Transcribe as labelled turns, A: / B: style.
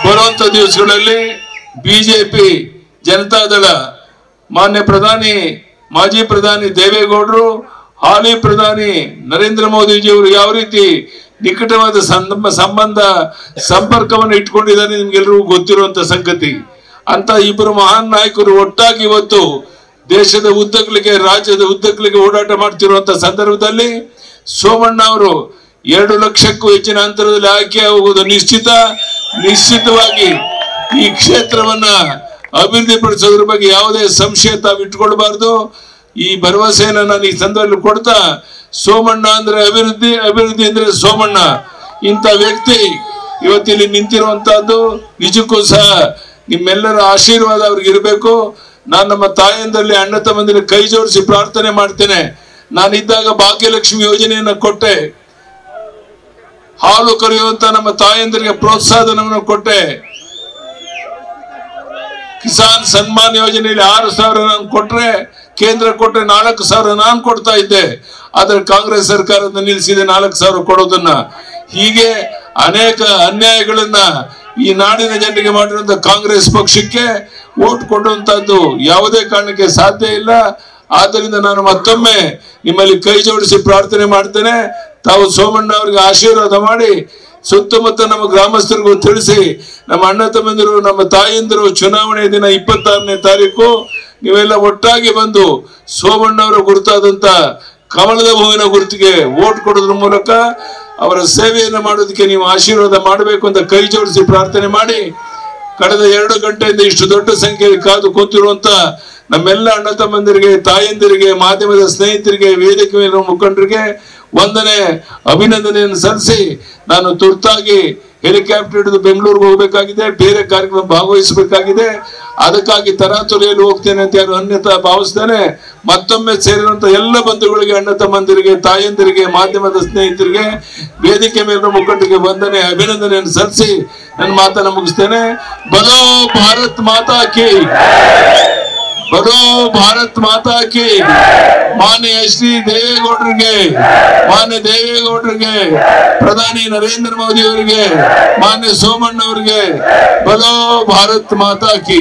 A: ಬರುವಂತ ದಿವಸಗಳಲ್ಲಿ ಬಿಜೆಪಿ ಜನತಾದಳ ಮಾನ್ಯ ಪ್ರಧಾನಿ ಮಾಜಿ ಪ್ರಧಾನಿ ದೇವೇಗೌಡರು ಹಾಲಿ ಪ್ರಧಾನಿ ನರೇಂದ್ರ ಮೋದಿಜಿಯವರು ಯಾವ ರೀತಿ ನಿಕಟವಾದ ಸಂಬಂಧ ಸಂಪರ್ಕವನ್ನು ಇಟ್ಕೊಂಡಿದ್ದಾರೆ ನಿಮ್ಗೆಲ್ಲರಿಗೂ ಗೊತ್ತಿರುವಂತ ಸಂಗತಿ. ಅಂತ ಇಬ್ಬರು ಮಹಾನ್ ನಾಯಕರು ಒಟ್ಟಾಗಿ ಇವತ್ತು ದೇಶದ ಉದ್ದಗಲಿಗೆ ರಾಜ್ಯದ ಉದ್ದಗಲಿಗೆ ಓಡಾಟ ಮಾಡ್ತಿರುವಂತ ಸಂದರ್ಭದಲ್ಲಿ ಸೋಮಣ್ಣ ಅವರು 2 ಲಕ್ಷಕ್ಕೂ ಹೆಚ್ಚಿನ ಅಂತರದಲ್ಲಿ ಆಯ್ಕೆ ಆಗುವುದು ನಿಶ್ಚಿತವಾಗಿ ಈ ಕ್ಷೇತ್ರವನ್ನ ಅಭಿವೃದ್ಧಿ ಪಡಿಸೋದ್ರ ಬಗ್ಗೆ ಯಾವುದೇ ಸಂಶಯ ತಾವು ಇಟ್ಕೊಳ್ಬಾರ್ದು. ಈ ಭರವಸೆಯನ್ನ ನಾನು ಈ ಸಂದರ್ಭದಲ್ಲಿ ಕೊಡ್ತಾ, ಸೋಮಣ್ಣ ಅಂದ್ರೆ ಅಭಿವೃದ್ಧಿ ಅಂದ್ರೆ ಸೋಮಣ್ಣ. ಇಂಥ ವ್ಯಕ್ತಿ ಇವತ್ತಿಲ್ಲಿ ನಿಂತಿರುವಂತಹದ್ದು ನಿಜಕ್ಕೂ ಸಹ ನಿಮ್ಮೆಲ್ಲರ ಆಶೀರ್ವಾದ ಅವ್ರಿಗೆ ಇರಬೇಕು. ನಾನು ನಮ್ಮ ತಾಯಂದಲ್ಲಿ ಅಣ್ಣ ತಮ್ಮಂದಿರ ಕೈ ಜೋಡಿಸಿ ಪ್ರಾರ್ಥನೆ ಮಾಡ್ತೇನೆ. ನಾನಿದ್ದಾಗ ಭಾಗ್ಯಲಕ್ಷ್ಮಿ ಯೋಜನೆಯನ್ನ ಕೊಟ್ಟೆ, ಹಾಲು ಕರೆಯುವಂತ ನಮ್ಮ ತಾಯಂದರಿಗೆ ಪ್ರೋತ್ಸಾಹಧನವನ್ನು ಕೊಟ್ಟೆ, ಕಿಸಾನ್ ಸನ್ಮಾನ್ ಯೋಜನೆಯಲ್ಲಿ 6,000 ನಾನು ಕೊಟ್ರೆ, ಕೇಂದ್ರ ಕೊಟ್ಟರೆ 4,000 ನಾನು ಕೊಡ್ತಾ ಇದ್ದೆ. ಆದ್ರೆ ಕಾಂಗ್ರೆಸ್ ಸರ್ಕಾರದ ನಿಲ್ಲಿಸಿದೆ 4,000 ಕೊಡೋದನ್ನ. ಹೀಗೆ ಅನೇಕ ಅನ್ಯಾಯಗಳನ್ನ ಈ ನಾಡಿನ ಜನರಿಗೆ ಮಾಡಿರುವಂತ ಕಾಂಗ್ರೆಸ್ ಪಕ್ಷಕ್ಕೆ ವೋಟ್ ಕೊಡುವಂತದ್ದು ಯಾವುದೇ ಕಾರಣಕ್ಕೆ ಸಾಧ್ಯ ಇಲ್ಲ. ಆದ್ದರಿಂದ ನಾನು ಮತ್ತೊಮ್ಮೆ ನಿಮ್ಮಲ್ಲಿ ಕೈ ಜೋಡಿಸಿ ಪ್ರಾರ್ಥನೆ ಮಾಡ್ತೇನೆ. ತಾವು ಸೋಮಣ್ಣ ಅವರಿಗೆ ಆಶೀರ್ವಾದ ಮಾಡಿ ಸುತ್ತಮುತ್ತ ನಮ್ಮ ಗ್ರಾಮಸ್ಥರಿಗೂ ತಿಳಿಸಿ, ನಮ್ಮ ಅಣ್ಣ ತಮ್ಮಂದಿರು ನಮ್ಮ ತಾಯಂದಿರು ಚುನಾವಣೆ ದಿನ 26ನೇ ತಾರೀಕು ನೀವೆಲ್ಲ ಒಟ್ಟಾಗಿ ಬಂದು ಸೋಮಣ್ಣ ಅವರ ಗುರುತಾದಂತ ಕಮಲದ ಹೂವಿನ ಗುರುತಿಗೆ ವೋಟ್ ಕೊಡೋದ್ರ ಮೂಲಕ ಅವರ ಸೇವೆಯನ್ನು ಮಾಡೋದಕ್ಕೆ ನೀವು ಆಶೀರ್ವಾದ ಮಾಡಬೇಕು ಅಂತ ಕೈ ಜೋಡಿಸಿ ಪ್ರಾರ್ಥನೆ ಮಾಡಿ, ಕಳೆದ 2 ಗಂಟೆಯಿಂದ ಇಷ್ಟು ದೊಡ್ಡ ಸಂಖ್ಯೆಯಲ್ಲಿ ಕಾದು ಕೂತಿರುವಂತ ನಮ್ಮೆಲ್ಲ ಅಣ್ಣ ತಮ್ಮಂದಿರಿಗೆ, ತಾಯಂದಿರಿಗೆ, ಮಾಧ್ಯಮದ ಸ್ನೇಹಿತರಿಗೆ, ವೇದಿಕೆ ಮೇಲಿರುವ ಮುಖಂಡರಿಗೆ ವಂದನೆ ಅಭಿನಂದನೆಯನ್ನು ಸಲ್ಲಿಸಿ, ನಾನು ತುರ್ತಾಗಿ ಹೆಲಿಕಾಪ್ಟರ್ ಹಿಡಿದು ಬೆಂಗಳೂರಿಗೆ ಹೋಗಬೇಕಾಗಿದೆ, ಬೇರೆ ಕಾರ್ಯಕ್ರಮ ಭಾಗವಹಿಸಬೇಕಾಗಿದೆ. ಅದಕ್ಕಾಗಿ ತರಾತುರಿಯಲ್ಲಿ ಹೋಗ್ತೇನೆ ಅಂತ ಯಾರು ಅನ್ಯತಾ ಭಾವಿಸ್ತೇನೆ. ಮತ್ತೊಮ್ಮೆ ಸೇರಿರುವಂತ ಎಲ್ಲ ಬಂಧುಗಳಿಗೆ, ಅಣ್ಣ ತಮ್ಮಂದಿರಿಗೆ, ತಾಯಂದಿರಿಗೆ, ಮಾಧ್ಯಮದ ಸ್ನೇಹಿತರಿಗೆ, ವೇದಿಕೆ ಮೇಲಿನ ಮುಖಂಡರಿಗೆ ವಂದನೆ ಅಭಿನಂದನೆಯನ್ನು ಸಲ್ಲಿಸಿ ನನ್ನ ಮಾತನ್ನು ಮುಗಿಸ್ತೇನೆ. ಬಲೋ ಭಾರತ್ ಮಾತಾ ಕಿ, ಬಲೋ ಭಾರತ್ ಮಾತಾ ಕಿ. ಮಾನ್ಯ ಶ್ರೀ ದೇವೇಗೌಡರಿಗೆ, ಮಾನ್ಯ ದೇವೇಗೌಡರಿಗೆ, ಪ್ರಧಾನಿ ನರೇಂದ್ರ ಮೋದಿ ಅವರಿಗೆ, ಮಾನ್ಯ ಸೋಮಣ್ಣ ಅವರಿಗೆ ಬಲೋ ಭಾರತ್ ಮಾತಾ ಕಿ.